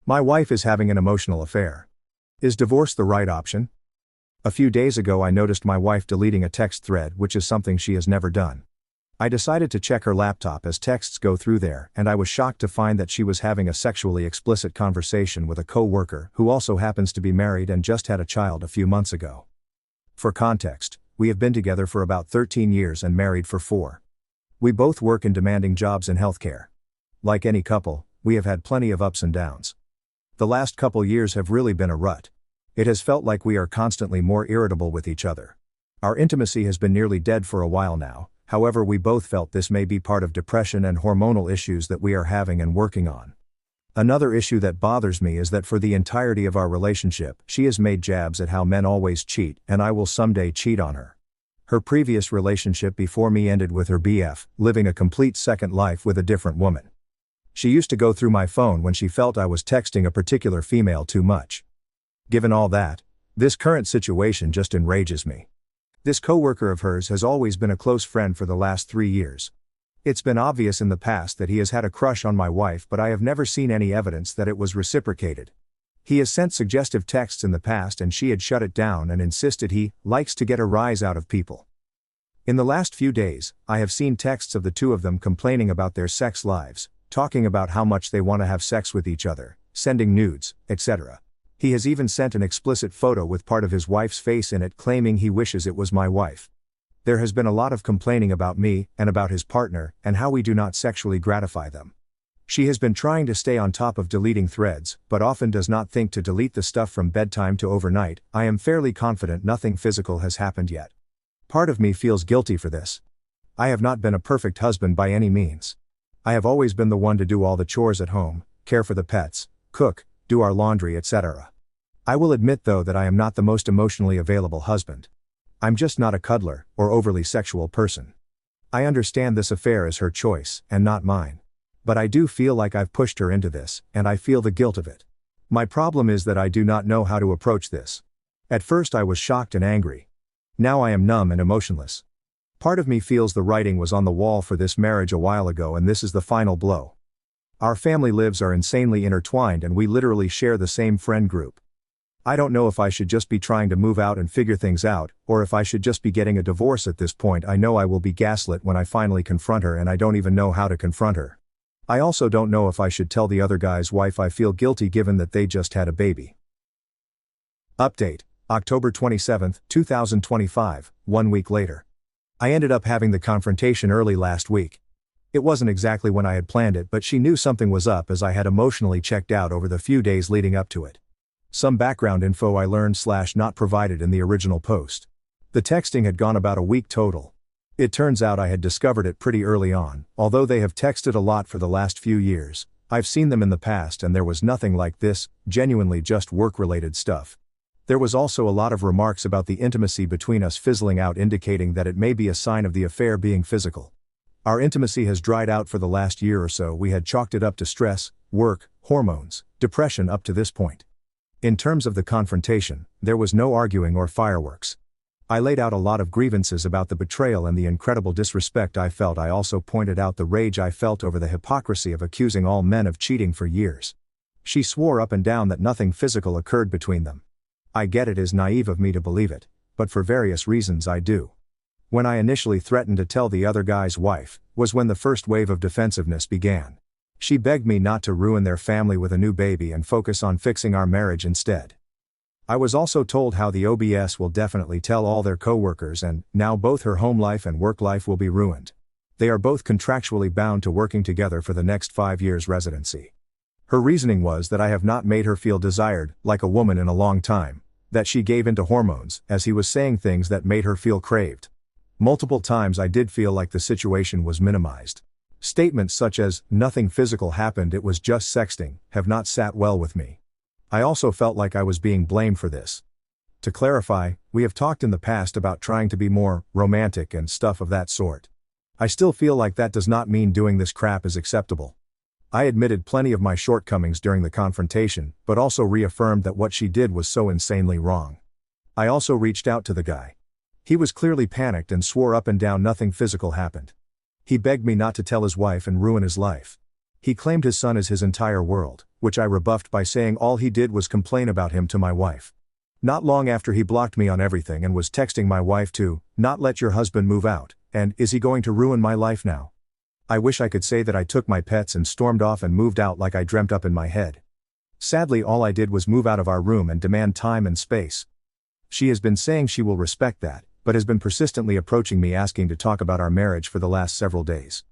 My wife is having an emotional affair. Is divorce the right option? A few days ago I noticed my wife deleting a text thread, which is something she has never done. I decided to check her laptop as texts go through there, and I was shocked to find that she was having a sexually explicit conversation with a co-worker who also happens to be married and just had a child a few months ago. For context, we have been together for about 13 years and married for 4. We both work in demanding jobs in healthcare. Like any couple, we have had plenty of ups and downs. The last couple years have really been a rut. It has felt like we are constantly more irritable with each other. Our intimacy has been nearly dead for a while now, however we both felt this may be part of depression and hormonal issues that we are having and working on. Another issue that bothers me is that for the entirety of our relationship, she has made jabs at how men always cheat, and I will someday cheat on her. Her previous relationship before me ended with her BF, living a complete second life with a different woman. She used to go through my phone when she felt I was texting a particular female too much. Given all that, this current situation just enrages me. This coworker of hers has always been a close friend for the last 3 years. It's been obvious in the past that he has had a crush on my wife, but I have never seen any evidence that it was reciprocated. He has sent suggestive texts in the past and she had shut it down and insisted he likes to get a rise out of people. In the last few days, I have seen texts of the two of them complaining about their sex lives, talking about how much they want to have sex with each other, sending nudes, etc. He has even sent an explicit photo with part of his wife's face in it, claiming he wishes it was my wife. There has been a lot of complaining about me and about his partner and how we do not sexually gratify them. She has been trying to stay on top of deleting threads, but often does not think to delete the stuff from bedtime to overnight. I am fairly confident nothing physical has happened yet. Part of me feels guilty for this. I have not been a perfect husband by any means. I have always been the one to do all the chores at home, care for the pets, cook, do our laundry, etc. I will admit though that I am not the most emotionally available husband. I'm just not a cuddler or overly sexual person. I understand this affair is her choice and not mine. But I do feel like I've pushed her into this, and I feel the guilt of it. My problem is that I do not know how to approach this. At first I was shocked and angry. Now I am numb and emotionless. Part of me feels the writing was on the wall for this marriage a while ago and this is the final blow. Our family lives are insanely intertwined and we literally share the same friend group. I don't know if I should just be trying to move out and figure things out, or if I should just be getting a divorce at this point. I know I will be gaslit when I finally confront her and I don't even know how to confront her. I also don't know if I should tell the other guy's wife I feel guilty given that they just had a baby. Update, October 27, 2025, 1 week later. I ended up having the confrontation early last week. It wasn't exactly when I had planned it, but she knew something was up as I had emotionally checked out over the few days leading up to it. Some background info I learned / not provided in the original post. The texting had gone about a week total. It turns out I had discovered it pretty early on. Although they have texted a lot for the last few years, I've seen them in the past and there was nothing like this, genuinely just work-related stuff. There was also a lot of remarks about the intimacy between us fizzling out, indicating that it may be a sign of the affair being physical. Our intimacy has dried out for the last year or so. We had chalked it up to stress, work, hormones, depression up to this point. In terms of the confrontation, there was no arguing or fireworks. I laid out a lot of grievances about the betrayal and the incredible disrespect I felt. I also pointed out the rage I felt over the hypocrisy of accusing all men of cheating for years. She swore up and down that nothing physical occurred between them. I get it is naive of me to believe it, but for various reasons I do. When I initially threatened to tell the other guy's wife, was when the first wave of defensiveness began. She begged me not to ruin their family with a new baby and focus on fixing our marriage instead. I was also told how the OBS will definitely tell all their co-workers and now both her home life and work life will be ruined. They are both contractually bound to working together for the next 5 years residency. Her reasoning was that I have not made her feel desired, like a woman in a long time, that she gave into hormones, as he was saying things that made her feel craved. Multiple times I did feel like the situation was minimized. Statements such as, nothing physical happened, it was just sexting, have not sat well with me. I also felt like I was being blamed for this. To clarify, we have talked in the past about trying to be more romantic and stuff of that sort. I still feel like that does not mean doing this crap is acceptable. I admitted plenty of my shortcomings during the confrontation, but also reaffirmed that what she did was so insanely wrong. I also reached out to the guy. He was clearly panicked and swore up and down nothing physical happened. He begged me not to tell his wife and ruin his life. He claimed his son is his entire world, which I rebuffed by saying all he did was complain about him to my wife. Not long after, he blocked me on everything and was texting my wife to not let your husband move out, and is he going to ruin my life now? I wish I could say that I took my pets and stormed off and moved out like I dreamt up in my head. Sadly, all I did was move out of our room and demand time and space. She has been saying she will respect that, but has been persistently approaching me asking to talk about our marriage for the last several days.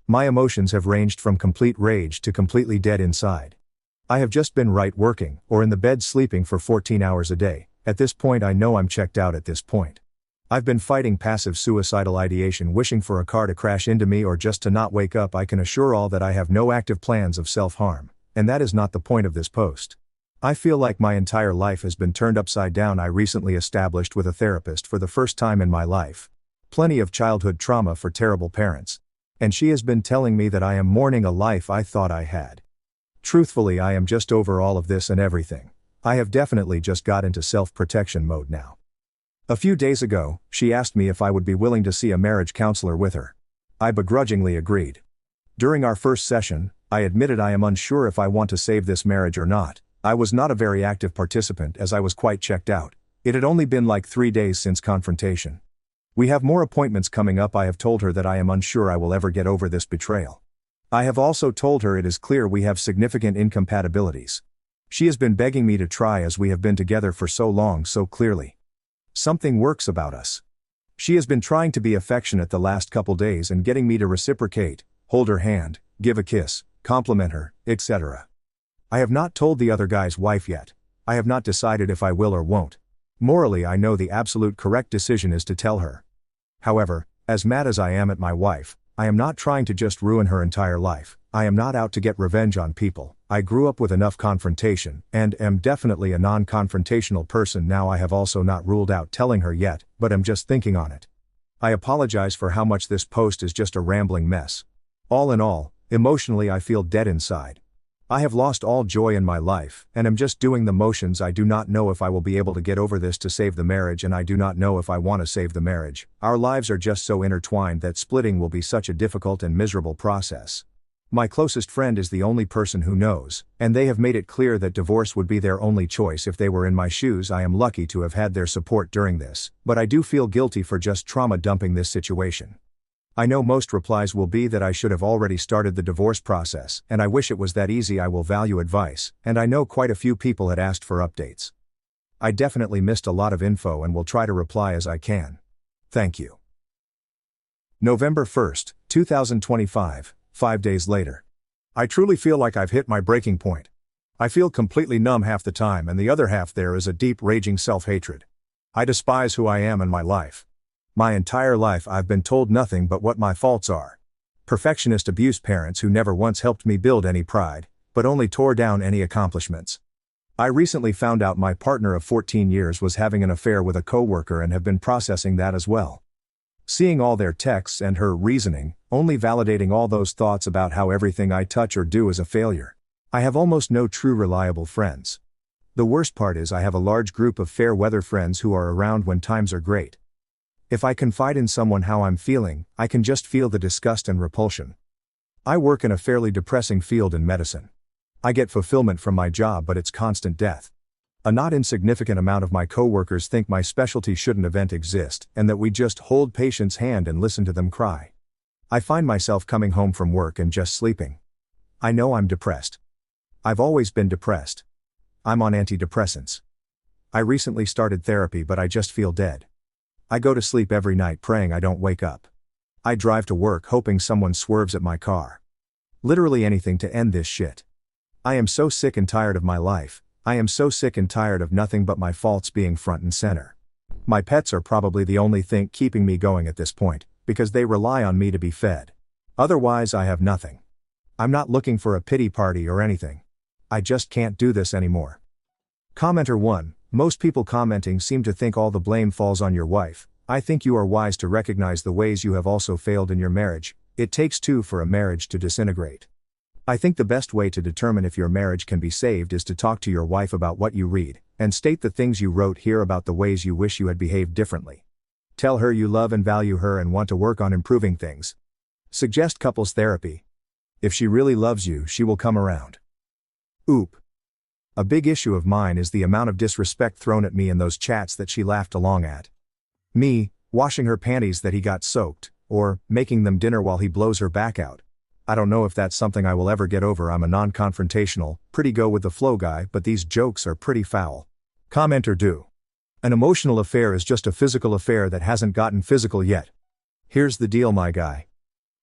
My emotions have ranged from complete rage to completely dead inside. I have just been working, or in the bed sleeping for 14 hours a day. At this point I know I'm checked out at this point. I've been fighting passive suicidal ideation, wishing for a car to crash into me or just to not wake up. I can assure all that I have no active plans of self-harm, and that is not the point of this post. I feel like my entire life has been turned upside down. I recently established with a therapist for the first time in my life. Plenty of childhood trauma for terrible parents. And she has been telling me that I am mourning a life I thought I had. Truthfully, I am just over all of this and everything. I have definitely just got into self-protection mode now. A few days ago, she asked me if I would be willing to see a marriage counselor with her. I begrudgingly agreed. During our first session, I admitted I am unsure if I want to save this marriage or not. I was not a very active participant as I was quite checked out. It had only been like 3 days since confrontation. We have more appointments coming up. I have told her that I am unsure I will ever get over this betrayal. I have also told her it is clear we have significant incompatibilities. She has been begging me to try as we have been together for so long so clearly. Something works about us. She has been trying to be affectionate the last couple days and getting me to reciprocate, hold her hand, give a kiss, compliment her, etc. I have not told the other guy's wife yet. I have not decided if I will or won't. Morally, I know the absolute correct decision is to tell her. However, as mad as I am at my wife, I am not trying to just ruin her entire life. I am not out to get revenge on people. I grew up with enough confrontation, and am definitely a non-confrontational person now. I have also not ruled out telling her yet, but am just thinking on it. I apologize for how much this post is just a rambling mess. All in all, emotionally I feel dead inside. I have lost all joy in my life, and am just doing the motions. I do not know if I will be able to get over this to save the marriage, and I do not know if I want to save the marriage. Our lives are just so intertwined that splitting will be such a difficult and miserable process. My closest friend is the only person who knows, and they have made it clear that divorce would be their only choice if they were in my shoes. I am lucky to have had their support during this, but I do feel guilty for just trauma dumping this situation. I know most replies will be that I should have already started the divorce process, and I wish it was that easy. I will value advice, and I know quite a few people had asked for updates. I definitely missed a lot of info and will try to reply as I can. Thank you. November 1st, 2025, 5 days later. I truly feel like I've hit my breaking point. I feel completely numb half the time, and the other half there is a deep raging self-hatred. I despise who I am and my life. My entire life I've been told nothing but what my faults are. Perfectionist abuse parents who never once helped me build any pride, but only tore down any accomplishments. I recently found out my partner of 14 years was having an affair with a coworker and have been processing that as well. Seeing all their texts and her reasoning, only validating all those thoughts about how everything I touch or do is a failure. I have almost no true reliable friends. The worst part is I have a large group of fair weather friends who are around when times are great. If I confide in someone how I'm feeling, I can just feel the disgust and repulsion. I work in a fairly depressing field in medicine. I get fulfillment from my job, but it's constant death. A not insignificant amount of my coworkers think my specialty shouldn't exist, and that we just hold patients' hand and listen to them cry. I find myself coming home from work and just sleeping. I know I'm depressed. I've always been depressed. I'm on antidepressants. I recently started therapy, but I just feel dead. I go to sleep every night praying I don't wake up. I drive to work hoping someone swerves at my car. Literally anything to end this shit. I am so sick and tired of my life. I am so sick and tired of nothing but my faults being front and center. My pets are probably the only thing keeping me going at this point, because they rely on me to be fed. Otherwise I have nothing. I'm not looking for a pity party or anything. I just can't do this anymore. Commenter 1. Most people commenting seem to think all the blame falls on your wife. I think you are wise to recognize the ways you have also failed in your marriage. It takes two for a marriage to disintegrate. I think the best way to determine if your marriage can be saved is to talk to your wife about what you read, and state the things you wrote here about the ways you wish you had behaved differently. Tell her you love and value her and want to work on improving things. Suggest couples therapy. If she really loves you, she will come around. Oop. A big issue of mine is the amount of disrespect thrown at me in those chats that she laughed along at. Me, washing her panties that he got soaked, or making them dinner while he blows her back out. I don't know if that's something I will ever get over. I'm a non-confrontational, pretty go with the flow guy, but these jokes are pretty foul. Commenter do. An emotional affair is just a physical affair that hasn't gotten physical yet. Here's the deal, my guy.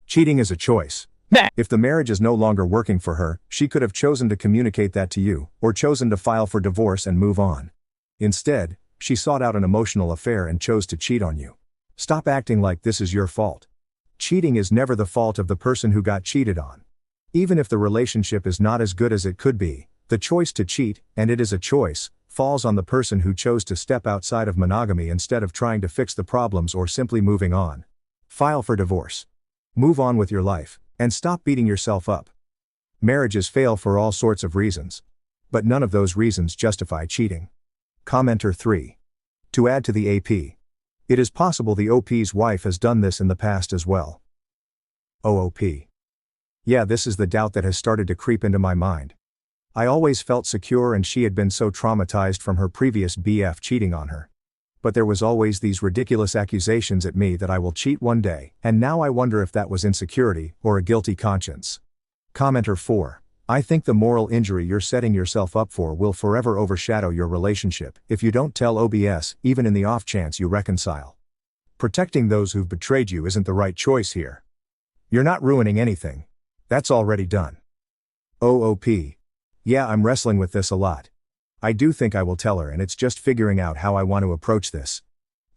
Cheating is a choice. If the marriage is no longer working for her, she could have chosen to communicate that to you, or chosen to file for divorce and move on. Instead, she sought out an emotional affair and chose to cheat on you. Stop acting like this is your fault. Cheating is never the fault of the person who got cheated on. Even if the relationship is not as good as it could be, the choice to cheat, and it is a choice, falls on the person who chose to step outside of monogamy instead of trying to fix the problems or simply moving on. File for divorce. Move on with your life, and stop beating yourself up. Marriages fail for all sorts of reasons. But none of those reasons justify cheating. Commenter 3. To add to the AP. It is possible the OP's wife has done this in the past as well. OOP. Yeah, this is the doubt that has started to creep into my mind. I always felt secure and she had been so traumatized from her previous BF cheating on her. But there was always these ridiculous accusations at me that I will cheat one day, and now I wonder if that was insecurity or a guilty conscience. Commenter 4. I think the moral injury you're setting yourself up for will forever overshadow your relationship if you don't tell OBS, even in the off chance you reconcile. Protecting those who've betrayed you isn't the right choice here. You're not ruining anything. That's already done. OOP. Yeah, I'm wrestling with this a lot. I do think I will tell her, and it's just figuring out how I want to approach this.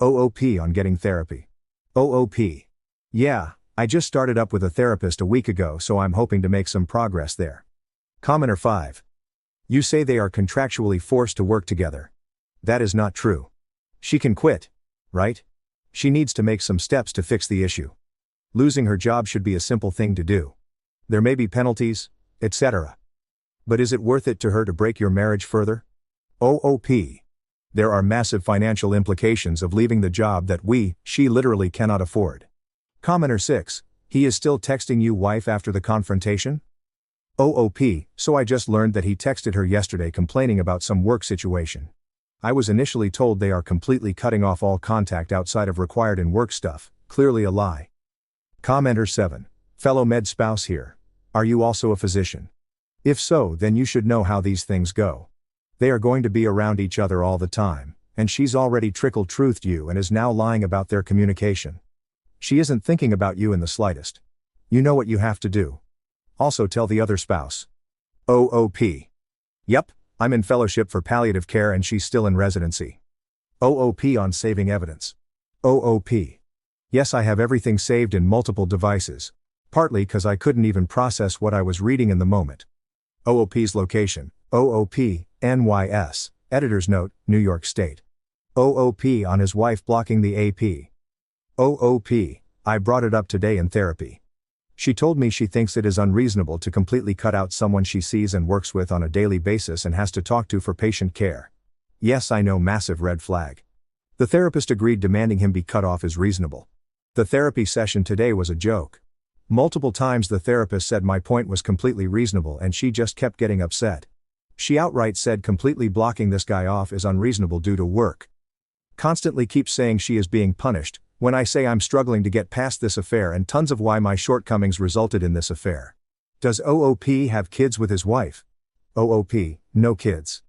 OOP on getting therapy. OOP. Yeah, I just started up with a therapist a week ago, so I'm hoping to make some progress there. Commenter 5. You say they are contractually forced to work together. That is not true. She can quit, right? She needs to make some steps to fix the issue. Losing her job should be a simple thing to do. There may be penalties, etc. But is it worth it to her to break your marriage further? OOP. There are massive financial implications of leaving the job that she literally cannot afford. Commenter 6. He is still texting you wife after the confrontation? OOP. So I just learned that he texted her yesterday complaining about some work situation. I was initially told they are completely cutting off all contact outside of required in work stuff, clearly a lie. Commenter 7. Fellow med spouse here. Are you also a physician? If so, then you should know how these things go. They are going to be around each other all the time, and she's already trickle-truthed you and is now lying about their communication. She isn't thinking about you in the slightest. You know what you have to do. Also tell the other spouse. OOP. Yep, I'm in fellowship for palliative care and she's still in residency. OOP on saving evidence. OOP. Yes, I have everything saved in multiple devices. Partly because I couldn't even process what I was reading in the moment. OOP's location, OOP, NYS, editor's note, New York State. OOP on his wife blocking the AP. OOP, I brought it up today in therapy. She told me she thinks it is unreasonable to completely cut out someone she sees and works with on a daily basis and has to talk to for patient care. Yes, I know, massive red flag. The therapist agreed demanding him be cut off is reasonable. The therapy session today was a joke. Multiple times the therapist said my point was completely reasonable and she just kept getting upset. She outright said completely blocking this guy off is unreasonable due to work. Constantly keeps saying she is being punished, when I say I'm struggling to get past this affair and tons of why my shortcomings resulted in this affair. Does OOP have kids with his wife? OOP, no kids.